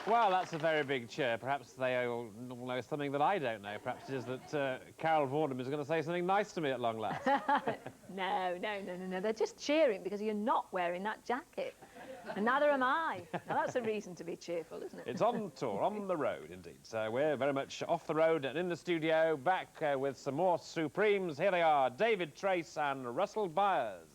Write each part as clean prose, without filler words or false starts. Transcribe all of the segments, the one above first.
Well, that's a very big cheer. Perhaps they all know something that I don't know. Perhaps it is that Carol Vorderman is going to say something nice to me at long last. No. They're just cheering because you're not wearing that jacket. And neither am I. Now, that's a reason to be cheerful, isn't it? It's on tour, on the road, indeed. So we're very much off the road and in the studio, back with some more Supremes. Here they are, David Trace and Russell Byers.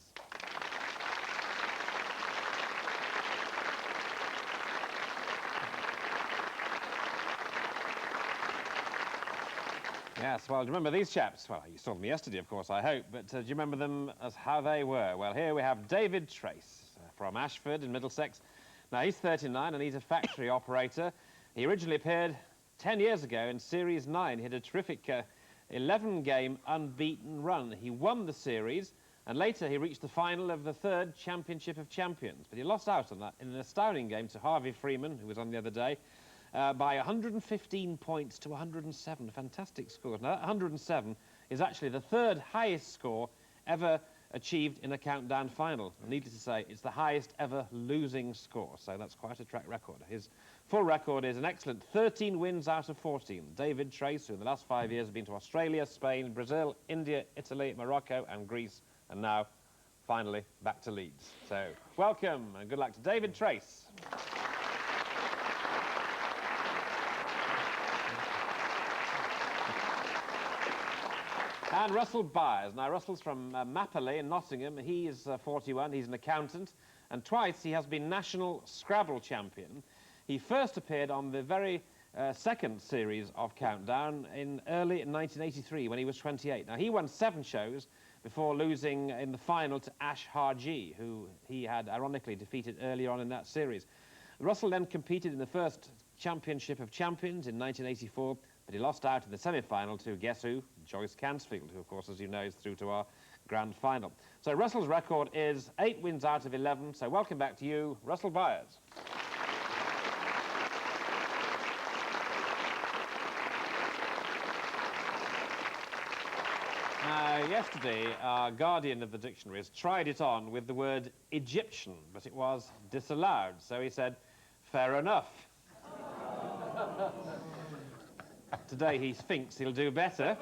Yes, well, do you remember these chaps? Well, you saw them yesterday, of course, I hope, but do you remember them as how they were? Well, here we have David Trace from Ashford in Middlesex. Now, he's 39 and he's a factory operator. He originally appeared 10 years ago in Series 9. He had a terrific 11-game unbeaten run. He won the series, and later he reached the final of the 3rd Championship of Champions. But he lost out on that in an astounding game to Harvey Freeman, who was on the other day, by 115 points to 107. Fantastic score. Now, that 107 is actually the 3rd highest score ever achieved in a countdown final. Needless to say, it's the highest ever losing score, so that's quite a track record. His full record is an excellent 13 wins out of 14. David Trace, who in the last 5 years has been to Australia, Spain, Brazil, India, Italy, Morocco and Greece, and now, finally, back to Leeds. So, welcome and good luck to David Trace. And Russell Byers. Now, Russell's from Mapperley in Nottingham. He is 41. He's an accountant. And twice he has been national Scrabble champion. He first appeared on the very second series of Countdown in early 1983 when he was 28. Now, he won 7 shows before losing in the final to Ash Harji, who he had ironically defeated earlier on in that series. Russell then competed in the first Championship of Champions in 1984, but he lost out in the semi-final to, guess who? Joyce Cansfield, who, of course, as you know, is through to our grand final. So Russell's record is 8 wins out of 11. So welcome back to you, Russell Byers. Now, yesterday, our guardian of the dictionaries tried it on with the word Egyptian, but it was disallowed. So he said, fair enough. Today he thinks he'll do better.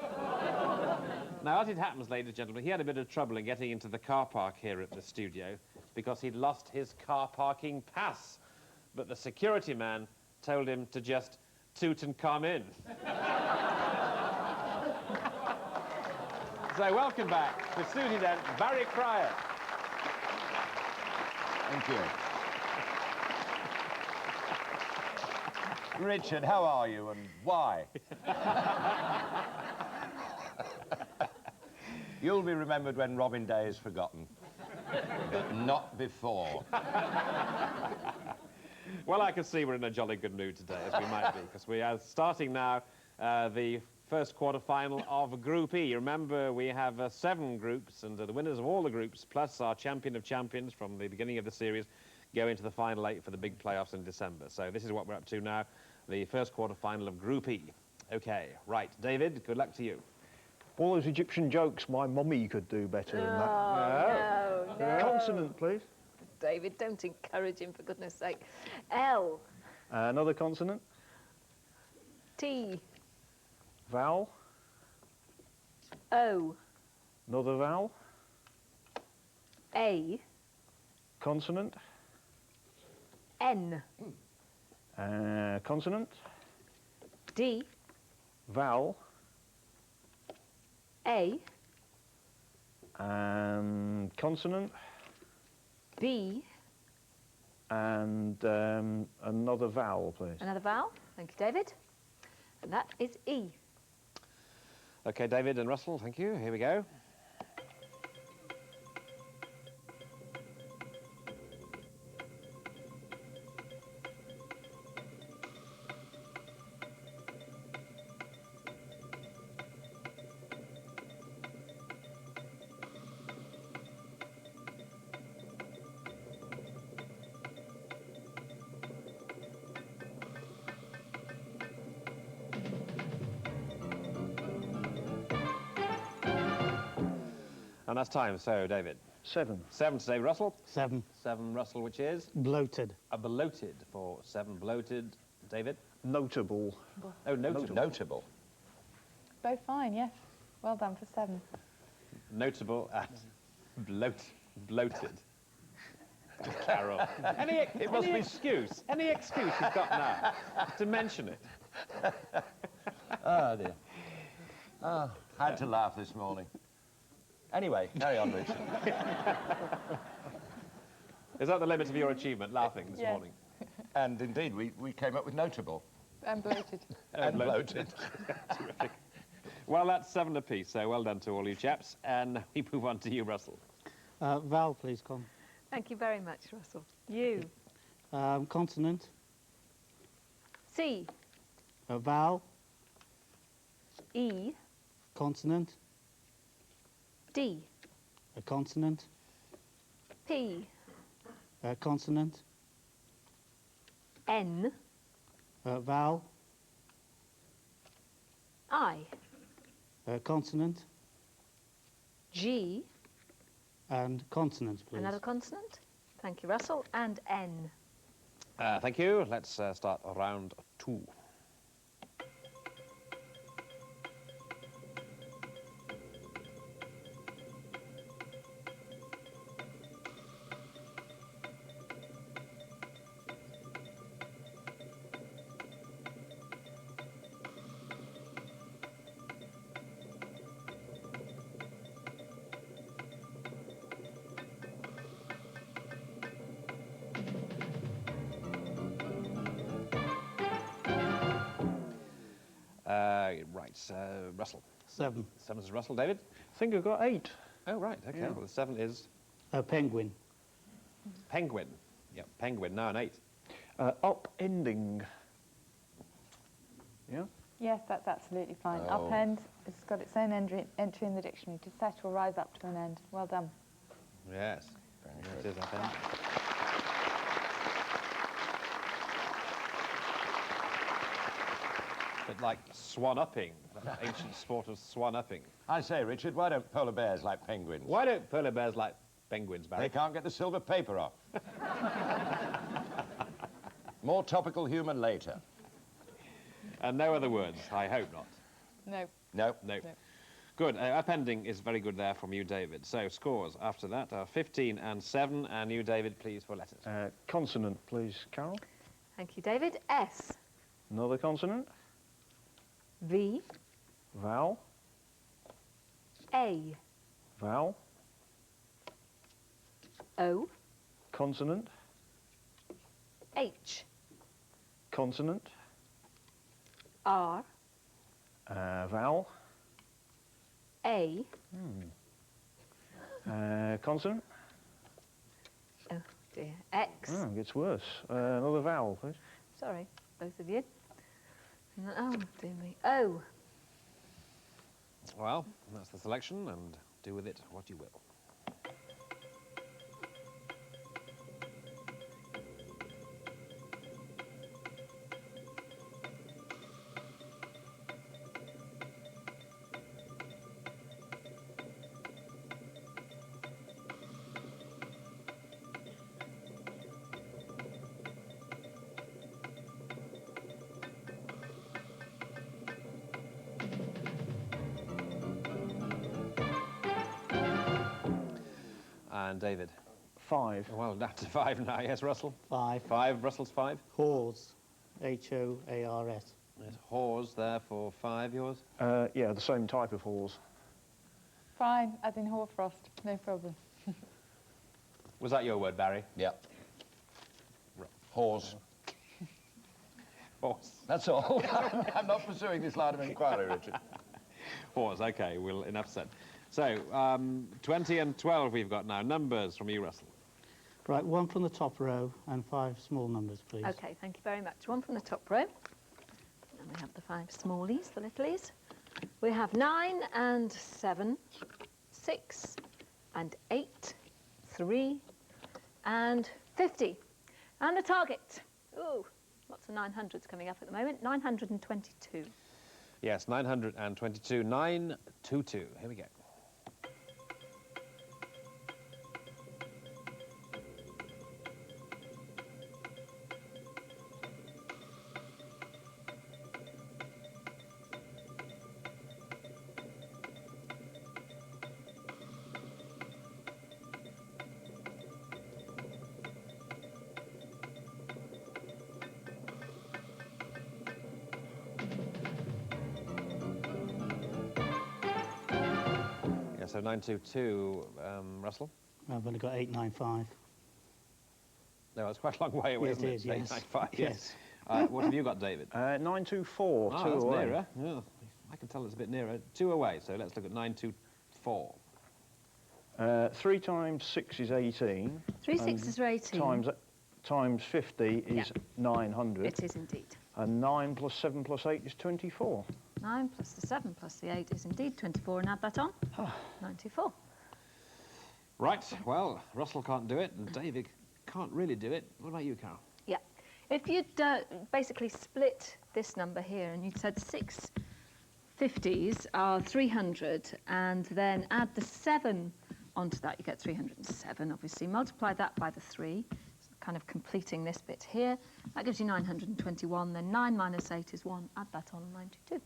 Now, as it happens, ladies and gentlemen, he had a bit of trouble in getting into the car park here at the studio because he'd lost his car parking pass. But the security man told him to just toot and come in. So welcome back to Susie Dent, Barry Cryer. Thank you. Richard, how are you and why? You'll be remembered when Robin Day is forgotten, but not before. Well, I can see we're in a jolly good mood today, as we might be, because we are starting now the first quarter-final of Group E. Remember, we have 7 groups, and the winners of all the groups, plus our champion of champions from the beginning of the series, go into the final 8 for the big playoffs in December. So this is what we're up to now, the first quarter-final of Group E. OK, right. David, good luck to you. All those Egyptian jokes, my mummy could do better than that. No. Consonant, please. David, don't encourage him, for goodness sake. L. Another consonant. T. Vowel. O. Another vowel. A. Consonant. N. Consonant. D. Vowel. A. And consonant. B. And another vowel, please. Another vowel. Thank you, David. And that is E. OK, David and Russell, thank you. Here we go. And that's time. So, David. 7. 7 today, Russell. 7. 7, Russell, which is? Bloated. A bloated for 7. Bloated. David? Notable. Oh, notable. Notable. Both fine, yes. Well done for 7. Notable and bloated. Carol. Any excuse you've got now to mention it. Oh, dear. Oh, had to laugh this morning. Anyway, carry on, Richard. Is that the limit of your achievement, laughing this Yeah. morning? And indeed, we came up with notable And bloated. and bloated. Terrific. Well, that's 7 apiece, so well done to all you chaps. And we move on to you, Russell. Vowel, please, Con. Thank you very much, Russell. You. Consonant. C. Vowel. E. Consonant. D. Consonant. P. Consonant. N. Vowel. I. Consonant. G. And consonant, please. Another consonant. Thank you, Russell. And N. Thank you. Let's start round 2. Russell. 7. 7 is Russell. David? I think I've got 8. Oh, right. Okay. Yeah. Well, the 7 is Penguin. penguin. Yep, penguin. Now an 8. Upending. Yeah? Yes, that's absolutely fine. Oh. Upend, it's got its own entry in the dictionary. To set or rise up to an end. Well done. Yes. It is up end. Bit like swan-upping, that ancient sport of swan-upping. I say, Richard, why don't polar bears like penguins? Why don't polar bears like penguins, Barry? They can't get the silver paper off. More topical humour later. And no other words, I hope not. No. No. No. Good. Upending is very good there from you, David. So scores after that are 15 and 7. And you, David, please, for letters. Consonant, please, Carol. Thank you, David. S. Another consonant. V. Vowel. A. Vowel. O. Consonant. H. Consonant. R. Vowel. A. Consonant. Oh, dear. X. Oh, it gets worse. Another vowel, please. Sorry, both of you. Oh, dear me. O. Well, that's the selection, and do with it what you will. And David? 5. Well, down to 5 now. Yes, Russell? 5. 5. Russell's 5. Hors. H-O-A-R-S. There's Hors there for 5. Yours? Yeah, the same type of horse. Fine, as in hoarfrost. No problem. Was that your word, Barry? Yep. Horse. Horse. That's all. I'm not pursuing this line of inquiry, Richard. Horse, OK. Well, enough said. So, 20 and 12 we've got now. Numbers from you, Russell. Right, 1 from the top row and 5 small numbers, please. OK, thank you very much. 1 from the top row. And we have the 5 smallies, the littlies. We have 9 and 7, 6 and 8, 3 and 50. And the target. Ooh, lots of 900s coming up at the moment. 922. Yes, 922. 922. Here we go. so 922, Russell? I've only got 895. No, it's quite a long way away, It isn't it? is, yes. 895, Yes. What have you got, David? 924, Oh, two that's away. nearer. Yeah, I can tell it's a bit nearer. 2 away, so let's look at 924. 3 times 6 is 18. 3 and sixes are 18. Times 50 is 900. It is indeed. And 9 plus 7 plus 8 is 24. 9 plus the 7 plus the 8 is indeed 24, and add that on. 94. Right, well, Russell can't do it, and David can't really do it. What about you, Carol? Yeah. If you'd basically split this number here, and you'd said 6 50s are 300, and then add the 7 onto that, you get 307, obviously. Multiply that by the 3, kind of completing this bit here. That gives you 921. Then 9 minus 8 is 1. Add that on, 92.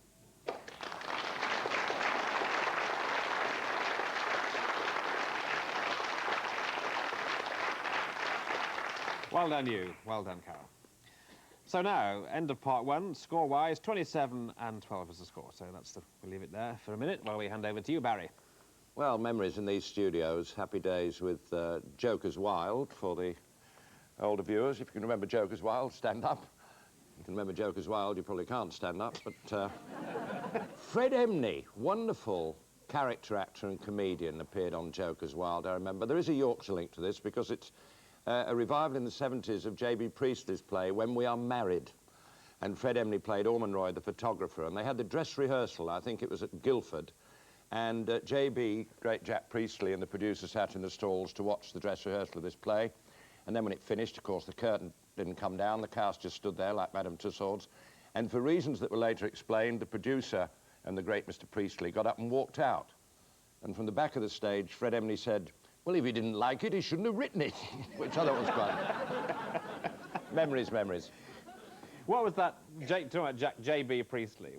Well done, you. Well done, Carol. So now, end of part 1, score-wise, 27 and 12 is the score. So we'll leave it there for a minute while we hand over to you, Barry. Well, memories in these studios, happy days with Joker's Wild for the older viewers. If you can remember Joker's Wild, stand up. If you can remember Joker's Wild, you probably can't stand up, but Fred Emney, wonderful character actor and comedian, appeared on Joker's Wild, I remember. There is a Yorkshire link to this because it's a revival in the 70s of J.B. Priestley's play, When We Are Married. And Fred Emney played Ormond Roy, the photographer, and they had the dress rehearsal, I think it was at Guildford, and J.B., great Jack Priestley, and the producer sat in the stalls to watch the dress rehearsal of this play. And then when it finished, of course, the curtain didn't come down, the cast just stood there like Madame Tussauds. And for reasons that were later explained, the producer and the great Mr. Priestley got up and walked out. And from the back of the stage, Fred Emney said, well, if he didn't like it, he shouldn't have written it, which I thought was quite... Memories, memories. What was that, talking about J.B. Priestley?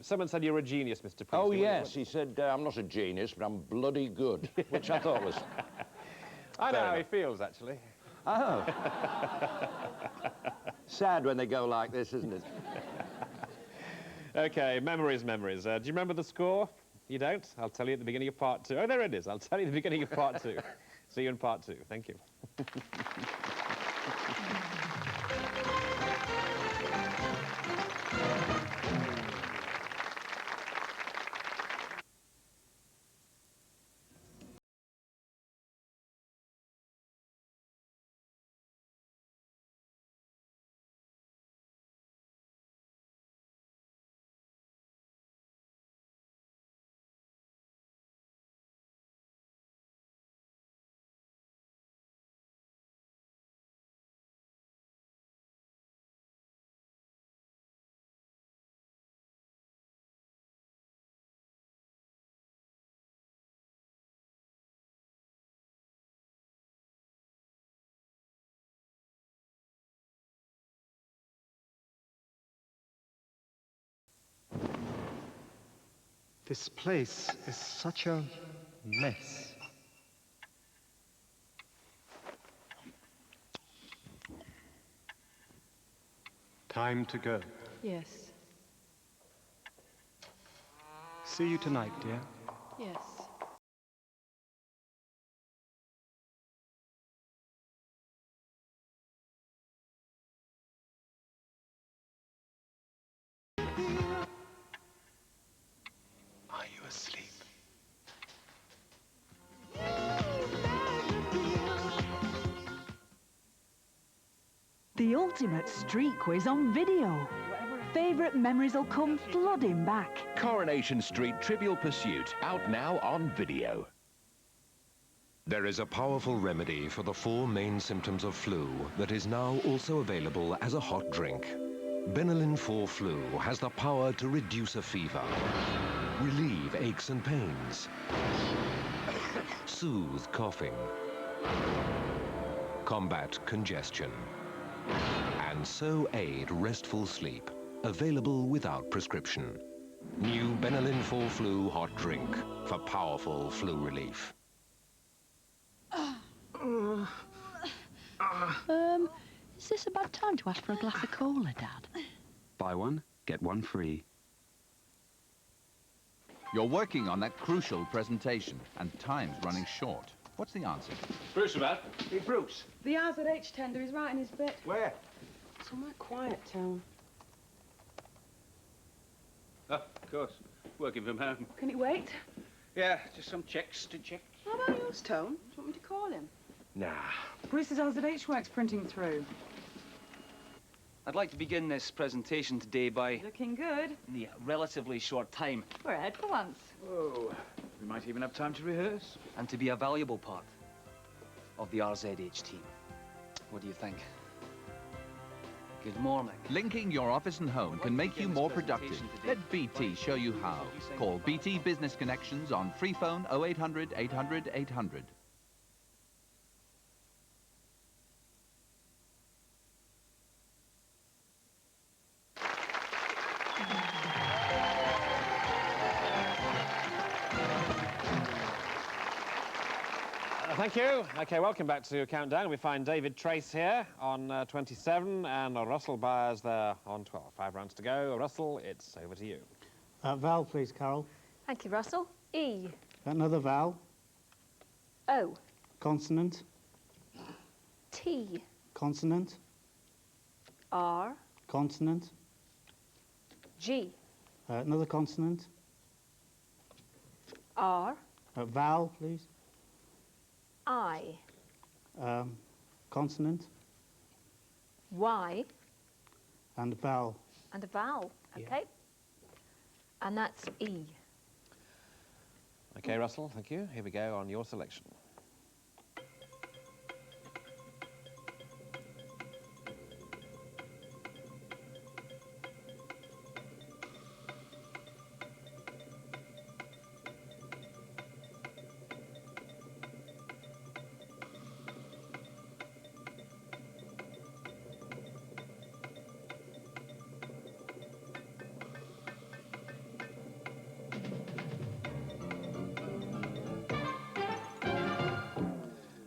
Someone said you're a genius, Mr. Priestley. Oh, yes, he said, I'm not a genius, but I'm bloody good, which I thought was... I know how he feels, actually. Oh. Sad when they go like this, isn't it? OK, memories, memories. Do you remember the score? You don't? I'll tell you at the beginning of part 2. Oh, there it is. I'll tell you at the beginning of part 2. See you in part 2. Thank you. This place is such a mess. Time to go. Yes. See you tonight, dear. Yes. Are you asleep? The ultimate street quiz on video. Favourite memories will come flooding back. Coronation Street Trivial Pursuit, out now on video. There is a powerful remedy for the 4 main symptoms of flu that is now also available as a hot drink. Benylin 4 Flu has the power to reduce a fever, relieve aches and pains, soothe coughing, combat congestion, and so aid restful sleep. Available without prescription. New Benylin 4 Flu hot drink for powerful flu relief. Is this a bad time to ask for a glass of cola, Dad? Buy one, get one free. You're working on that crucial presentation, and time's running short. What's the answer? Bruce about. Hey, Bruce. The RZH tender is right in his bit. Where? Somewhere quiet town. Oh, of course. Working from home. Can it wait? Yeah, just some checks to check. How about yours, Tone? Do you want me to call him? Nah. Bruce's RZH work's printing through. I'd like to begin this presentation today by... Looking good. in the relatively short time. We're ahead for once. Whoa. We might even have time to rehearse. And to be a valuable part of the RZH team. What do you think? Good morning. Linking your office and home can make you more productive. Let BT show you how. Call BT Business Connections on free phone 0800 800 800. Thank you. OK, welcome back to Countdown. We find David Trace here on 27 and Russell Byers there on 12. 5 rounds to go. Russell, it's over to you. Vowel, please, Carol. Thank you, Russell. E. Another vowel. O. Consonant. T. Consonant. R. Consonant. G. Another consonant. R. Vowel, please. I. Consonant. Y. And vowel. And a vowel. OK. And that's E. OK, Russell, thank you. Here we go on your selection.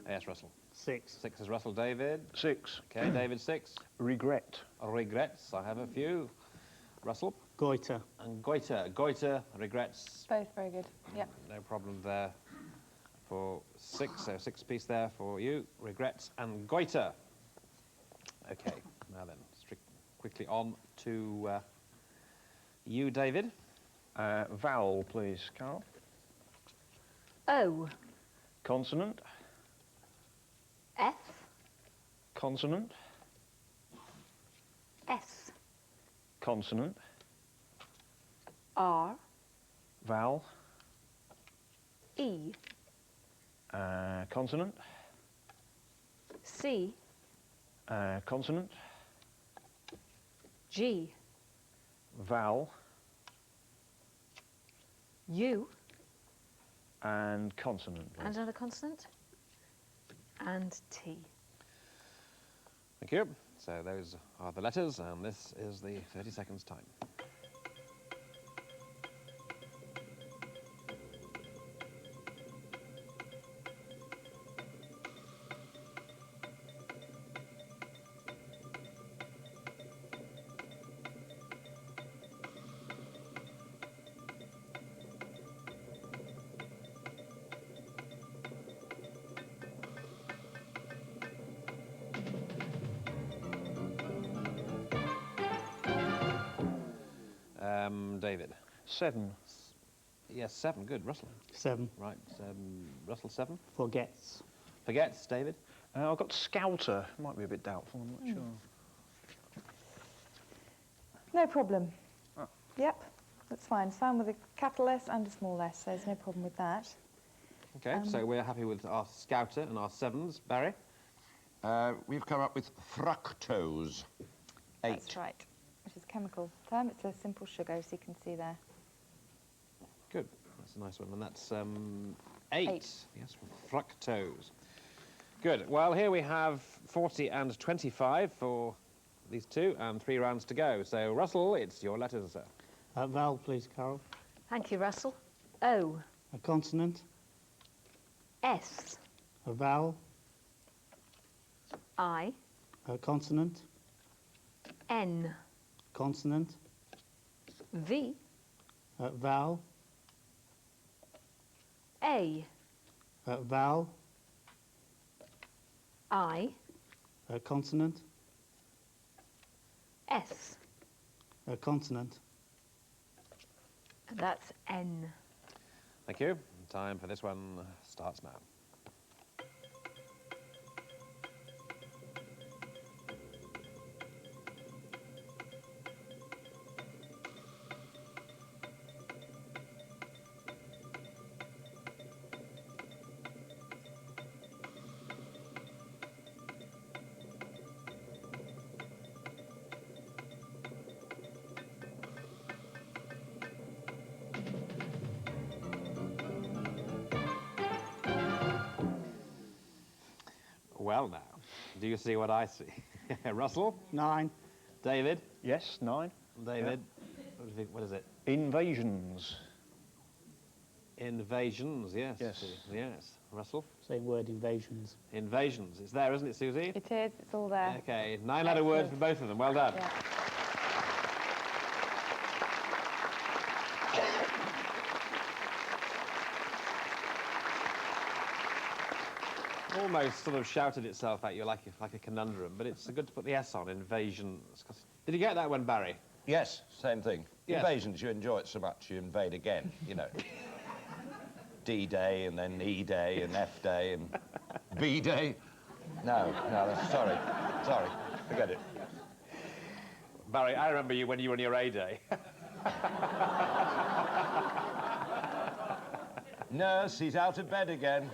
Yes, Russell. 6. 6 is Russell. David? 6. OK, David, 6. Regret. Regrets, I have a few. Russell? Goiter. And goiter. Goiter, regrets. Both very good. Yep. No problem there for 6. So 6 piece there for you. Regrets and goiter. OK, now then, quickly on to you, David. Vowel, please, Carol. O. Consonant. F. Consonant. S. Consonant. R. Vowel. E. Consonant. C. Consonant. G. Vowel. U. And consonant, please. And another consonant. And T. Thank you. So those are the letters, and this is the 30 seconds time. David? 7. Yes, 7. Good. Russell? 7. Right. Russell, 7. Forgets. Forgets, David? I've got Scouter. Might be a bit doubtful, I'm not sure. No problem. Oh. Yep, that's fine. It's fine with a capital S and a small s, so there's no problem with that. OK, so we're happy with our Scouter and our 7s. Barry? We've come up with fructose. 8. That's right, which is a chemical term. It's a simple sugar, as you can see there. Good. That's a nice one. And that's 8. Yes, fructose. Good. Well, here we have 40 and 25 for these two, and 3 rounds to go. So, Russell, it's your letters, sir. Vowel, please, Carol. Thank you, Russell. O. A consonant. S. A vowel. I. A consonant. N. Consonant. V. Vowel. A. Vowel. I. Consonant. S. Consonant. And that's N. Thank you. Time for this one starts now. Well now, do you see what I see? Russell? 9. David? Yes, 9. David? What do you think? What is it? Invasions. Invasions, yes. Yes. Yes. Russell? Same word, invasions. Invasions. It's there, isn't it, Susie? It is, it's all there. Okay, 9-letter word for both of them. Well done. Yeah. Almost sort of shouted itself at you like a conundrum, but it's good to put the S on, invasions. Did you get that one, Barry? Yes, same thing. Yes. Invasions, you enjoy it so much, you invade again, you know. D-Day, and then E-Day, and F-Day, and B-Day. No, sorry, forget it. Barry, I remember you when you were on your A-Day. Nurse, he's out of bed again.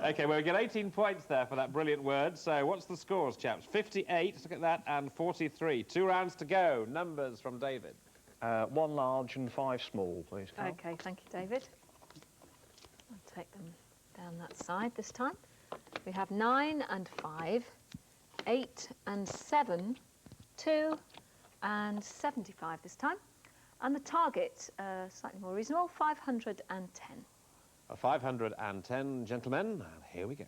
OK, well, we get 18 points there for that brilliant word. So what's the scores, chaps? 58, look at that, and 43. 2 rounds to go. Numbers from David. 1 large and 5 small, please, Carl. OK, thank you, David. I'll take them down that side this time. We have 9 and 5, 8 and 7, 2 and 75 this time. And the target, slightly more reasonable, 510. 510, gentlemen, and here we go.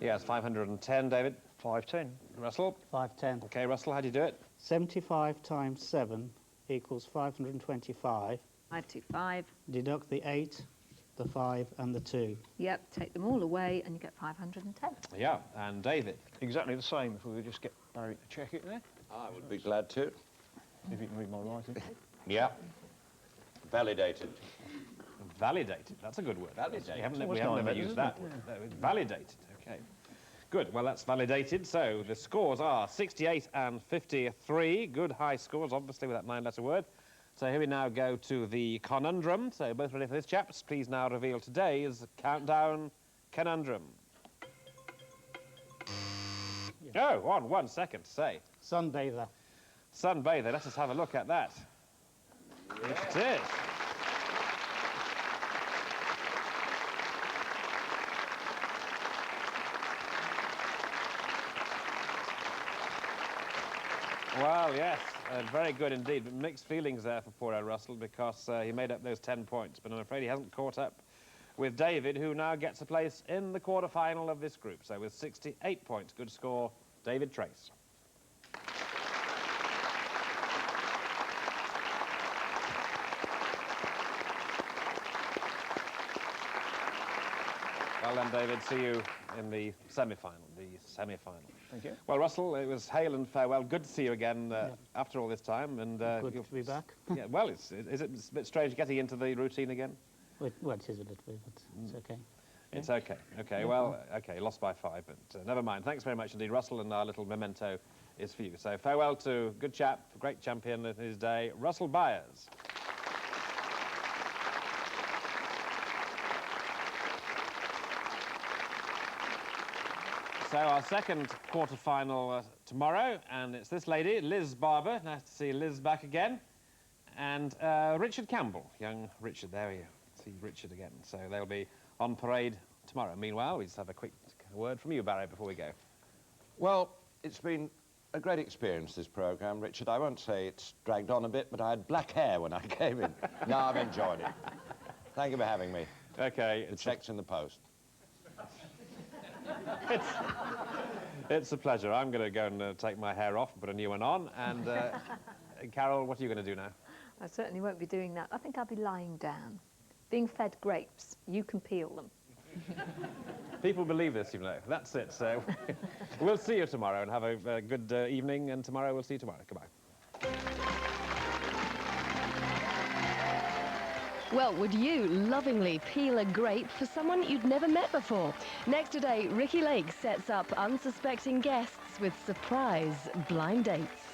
Yes, 510, David. 510. Russell? 510. OK, Russell, how do you do it? 75 times 7 equals 525. 525. Deduct the 8, the 5 and the 2. Yep, take them all away and you get 510. Yeah, and David? Exactly the same, if we could just get Barry to check it there. I would be glad to. If you can read my writing. Yeah. Validated. Validated, that's a good word. Validated. We haven't ever used that word. Validated, OK. Good, well, that's validated. So the scores are 68 and 53. Good high scores, obviously, with that 9-letter word. So here we now go to the conundrum. So both ready for this, chaps? Please now reveal today's countdown conundrum. Oh, on 1 second, say. Sunbather. Sunbather, let us have a look at that. Yes. It is. Well, yes, very good indeed, but mixed feelings there for poor old Russell because he made up those 10 points, but I'm afraid he hasn't caught up with David, who now gets a place in the quarter-final of this group. So with 68 points, good score, David Trace. Well done, David. See you in the semi-final, Thank you. Well, Russell, it was hail and farewell. Good to see you again after all this time. And Good to be back. Yeah, well, is it a bit strange getting into the routine again? Well, it is a little bit, but it's OK. It's OK. OK, well, OK, lost by 5, but never mind. Thanks very much indeed, Russell, and our little memento is for you. So farewell to good chap, great champion in his day, Russell Byers. So our second quarter-final tomorrow, and it's this lady, Liz Barber. Nice to see Liz back again. And Richard Campbell, young Richard, there you see Richard again. So they'll be on parade tomorrow. Meanwhile, we just have a quick word from you, Barry, before we go. Well, it's been a great experience, this programme, Richard. I won't say it's dragged on a bit, but I had black hair when I came in. No, I've enjoyed it. Thank you for having me. OK. The check's in the post. It's a pleasure. I'm going to go and take my hair off and put a new one on. And, Carol, what are you going to do now? I certainly won't be doing that. I think I'll be lying down, being fed grapes. You can peel them. People believe this, you know. That's it. So we'll see you tomorrow and have a good evening. And tomorrow we'll see you tomorrow. Goodbye. Well, would you lovingly peel a grape for someone you'd never met before? Next today, Ricky Lake sets up unsuspecting guests with surprise blind dates.